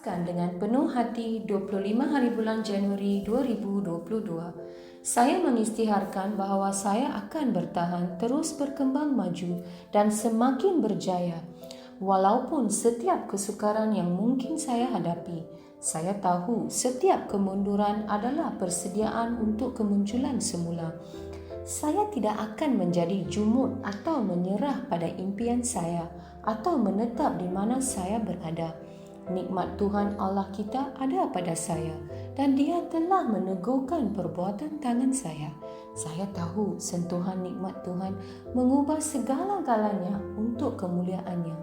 Dengan penuh hati 25 hari bulan Januari 2022, saya mengisytiharkan bahawa saya akan bertahan terus berkembang maju dan semakin berjaya. Walaupun setiap kesukaran yang mungkin saya hadapi, saya tahu setiap kemunduran adalah persediaan untuk kemunculan semula. Saya tidak akan menjadi jumud atau menyerah pada impian saya atau menetap di mana saya berada. Nikmat Tuhan Allah kita ada pada saya dan Dia telah meneguhkan perbuatan tangan saya. Saya tahu sentuhan nikmat Tuhan mengubah segala-galanya untuk kemuliaan-Nya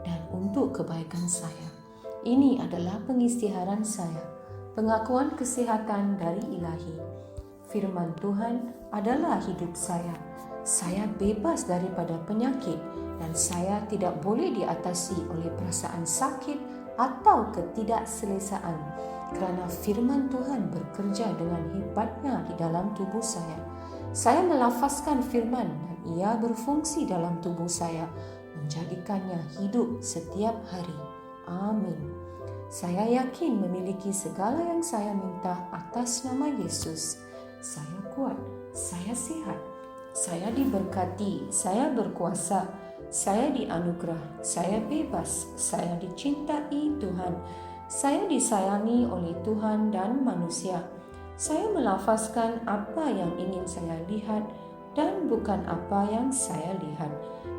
dan untuk kebaikan saya. Ini adalah pengisytiharan saya, pengakuan kesihatan dari Ilahi. Firman Tuhan adalah hidup saya. Saya bebas daripada penyakit dan saya tidak boleh diatasi oleh perasaan sakit atau ketidakselesaan kerana firman Tuhan bekerja dengan hebatnya di dalam tubuh saya. Saya melafazkan firman dan ia berfungsi dalam tubuh saya, menjadikannya hidup setiap hari. Amin. Saya yakin memiliki segala yang saya minta atas nama Yesus. Saya kuat, saya sihat, saya diberkati, saya berkuasa, saya dianugerah, saya bebas, saya dicintai Tuhan, saya disayangi oleh Tuhan dan manusia. Saya melafazkan apa yang ingin saya lihat dan bukan apa yang saya lihat.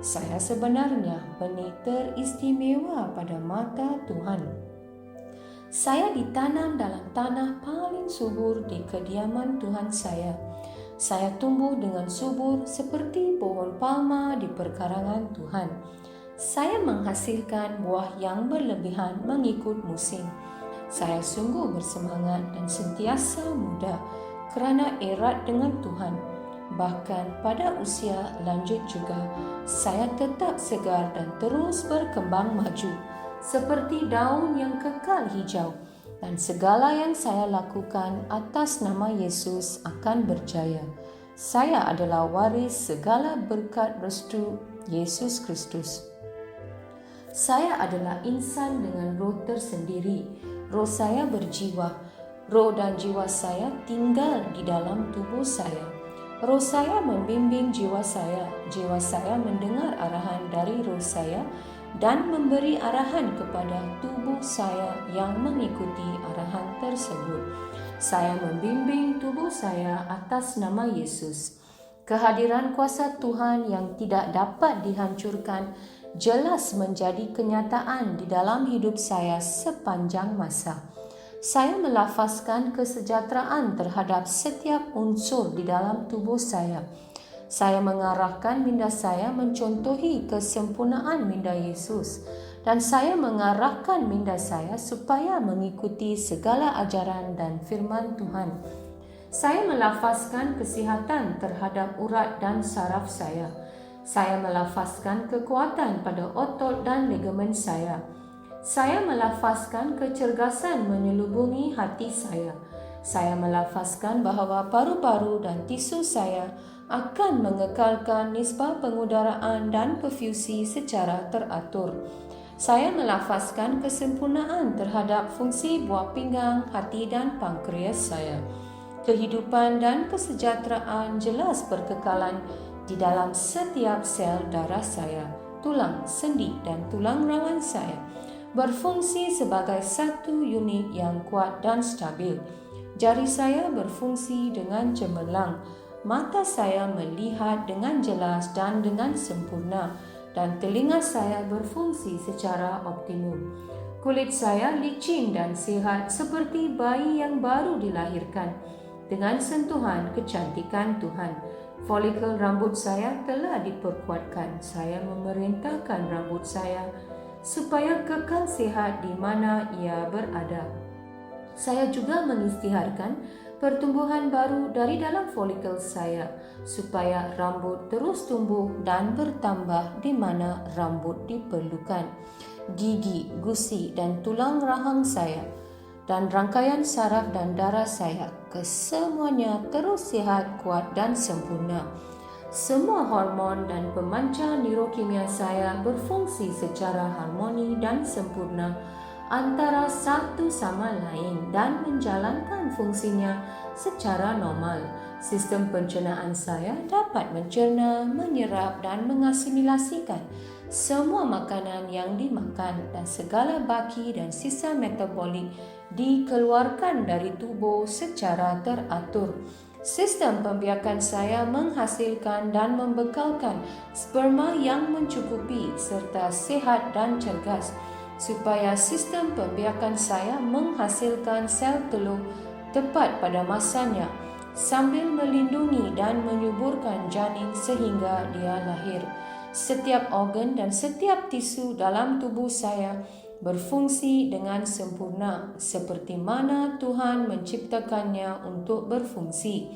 Saya sebenarnya benih teristimewa pada mata Tuhan. Saya ditanam dalam tanah paling subur di kediaman Tuhan saya. Saya tumbuh dengan subur seperti pohon palma di perkarangan Tuhan. Saya menghasilkan buah yang berlebihan mengikut musim. Saya sungguh bersemangat dan sentiasa muda kerana erat dengan Tuhan. Bahkan pada usia lanjut juga, saya tetap segar dan terus berkembang maju seperti daun yang kekal hijau. Dan segala yang saya lakukan atas nama Yesus akan berjaya. Saya adalah waris segala berkat restu Yesus Kristus. Saya adalah insan dengan roh tersendiri. Roh saya berjiwa. Roh dan jiwa saya tinggal di dalam tubuh saya. Roh saya membimbing jiwa saya. Jiwa saya mendengar arahan dari roh saya dan memberi arahan kepada tubuh saya yang mengikuti arahan tersebut. Saya membimbing tubuh saya atas nama Yesus. Kehadiran kuasa Tuhan yang tidak dapat dihancurkan jelas menjadi kenyataan di dalam hidup saya sepanjang masa. Saya melafazkan kesejahteraan terhadap setiap unsur di dalam tubuh saya. Saya mengarahkan minda saya mencontohi kesempurnaan minda Yesus dan saya mengarahkan minda saya supaya mengikuti segala ajaran dan firman Tuhan. Saya melafazkan kesihatan terhadap urat dan saraf saya. Saya melafazkan kekuatan pada otot dan ligamen saya. Saya melafazkan kecergasan menyelubungi hati saya. Saya melafazkan bahawa paru-paru dan tisu saya akan mengekalkan nisbah pengudaraan dan perfusi secara teratur. Saya melafazkan kesempurnaan terhadap fungsi buah pinggang, hati dan pankreas saya. Kehidupan dan kesejahteraan jelas berkekalan di dalam setiap sel darah saya, tulang, sendi dan tulang rawan saya. Berfungsi sebagai satu unit yang kuat dan stabil. Jari saya berfungsi dengan cemerlang. Mata saya melihat dengan jelas dan dengan sempurna dan telinga saya berfungsi secara optimum. Kulit saya licin dan sihat seperti bayi yang baru dilahirkan dengan sentuhan kecantikan Tuhan. Folikel rambut saya telah diperkuatkan. Saya memerintahkan rambut saya supaya kekal sihat di mana ia berada. Saya juga mengisytiharkan pertumbuhan baru dari dalam folikel saya supaya rambut terus tumbuh dan bertambah di mana rambut diperlukan. Gigi, gusi dan tulang rahang saya dan rangkaian saraf dan darah saya kesemuanya terus sihat, kuat dan sempurna. Semua hormon dan pemancar neurokimia saya berfungsi secara harmoni dan sempurna. antara satu sama lain dan menjalankan fungsinya secara normal. Sistem pencernaan saya dapat mencerna, menyerap dan mengasimilasikan semua makanan yang dimakan dan segala baki dan sisa metabolik dikeluarkan dari tubuh secara teratur. Sistem pembiakan saya menghasilkan dan membekalkan sperma yang mencukupi serta sihat dan cergas supaya sistem pembiakan saya menghasilkan sel telur tepat pada masanya sambil melindungi dan menyuburkan janin sehingga dia lahir. Setiap organ dan setiap tisu dalam tubuh saya berfungsi dengan sempurna seperti mana Tuhan menciptakannya untuk berfungsi,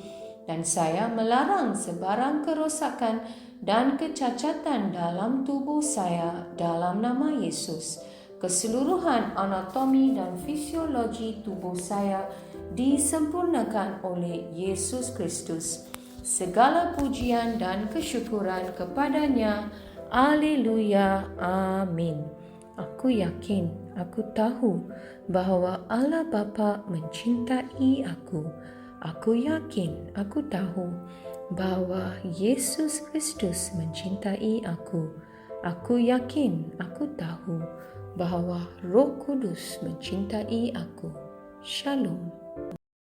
dan saya melarang sebarang kerosakan dan kecacatan dalam tubuh saya dalam nama Yesus. Keseluruhan anatomi dan fisiologi tubuh saya disempurnakan oleh Yesus Kristus. Segala pujian dan kesyukuran kepadanya. Haleluya. Amin. Aku yakin, aku tahu bahawa Allah Bapa mencintai aku. Aku yakin, aku tahu bahawa Yesus Kristus mencintai aku. Aku yakin, aku tahu bahawa Roh Kudus mencintai aku. Shalom.